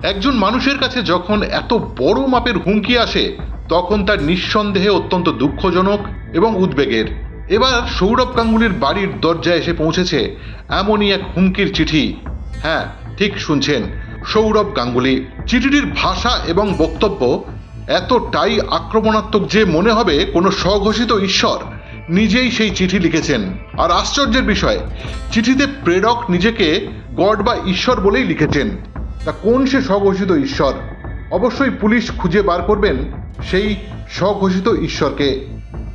একজন মানুষের কাছে যখন এত বড় মাপের হুমকি আসে তখন তার নিঃসন্দেহে অত্যন্ত দুঃখজনক এবং উদ্বেগের। এবার সৌরভ গাঙ্গুলির বাড়ির দরজায় এসে পৌঁছেছে এমনই এক হুমকির চিঠি। হ্যাঁ, ঠিক শুনছেন, সৌরভ গাঙ্গুলি। চিঠিটির ভাষা এবং বক্তব্য এতটাই আক্রমণাত্মক যে মনে হবে কোনো স্বঘোষিত ঈশ্বর নিজেই সেই চিঠি লিখেছেন। আর আশ্চর্যের বিষয়, চিঠিতে প্রেরক নিজেকে গড বা ঈশ্বর বলেই লিখেছেন। তা কোন সে স্বঘোষিত ঈশ্বর? অবশ্যই পুলিশ খুঁজে বার করবেন সেই স্বঘোষিত ঈশ্বরকে।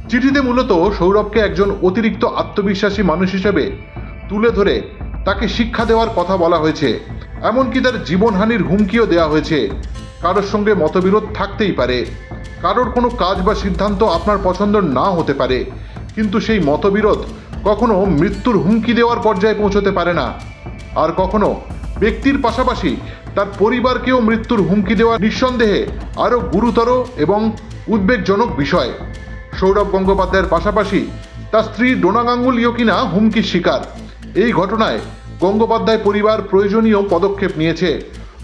চিঠিতে মূলত সৌরভকে একজন অতিরিক্ত আত্মবিশ্বাসী মানুষ হিসেবে তুলে ধরে তাকে শিক্ষা দেওয়ার কথা বলা হয়েছে। এমনকি তার জীবনহানির হুমকিও দেওয়া হয়েছে। কারোর সঙ্গে মতবিরোধ থাকতেই পারে, কারোর কোনো কাজ বা সিদ্ধান্ত আপনার পছন্দ না হতে পারে, কিন্তু সেই মতবিরোধ কখনো মৃত্যুর হুমকি দেওয়ার পর্যায়ে পৌঁছতে পারে না। আর কখনো ব্যক্তির পাশাপাশি তার পরিবারকেও মৃত্যুর হুমকি দেওয়া নিঃসন্দেহে আরও গুরুতর এবং উদ্বেগজনক বিষয়। সৌরভ গঙ্গোপাধ্যায়ের পাশাপাশি তার স্ত্রী ডোনা গাঙ্গুলিও কিনা হুমকির শিকার। এই ঘটনায় গঙ্গোপাধ্যায় পরিবার প্রয়োজনীয় পদক্ষেপ নিয়েছে।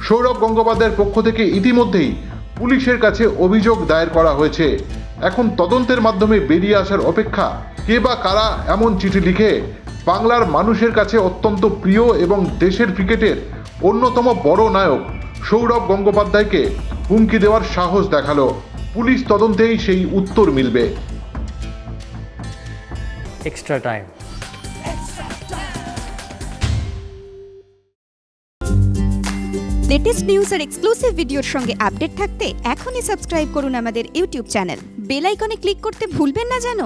সৌরভ গঙ্গোপাধ্যায়ের পক্ষ থেকে ইতিমধ্যেই পুলিশের কাছে অভিযোগ দায়ের করা হয়েছে। এখন তদন্তের মাধ্যমে বেরিয়ে আসার অপেক্ষা কে বা কারা এমন চিঠি লিখে বাংলার মানুষের কাছে অত্যন্ত প্রিয় এবং দেশের ক্রিকেটের অন্যতম বড় নায়ক সৌরভ গঙ্গোপাধ্যায়কে হুমকি দেওয়ার সাহস দেখালো। পুলিশ তদন্তেই সেই উত্তর মিলবে। Extra time. লেটেস্ট নিউজ আর এক্সক্লুসিভ ভিডিওর সঙ্গে আপডেট থাকতে এখনই সাবস্ক্রাইব করুন আমাদের ইউটিউব চ্যানেল। বেল আইকনে ক্লিক করতে ভুলবেন না যেন।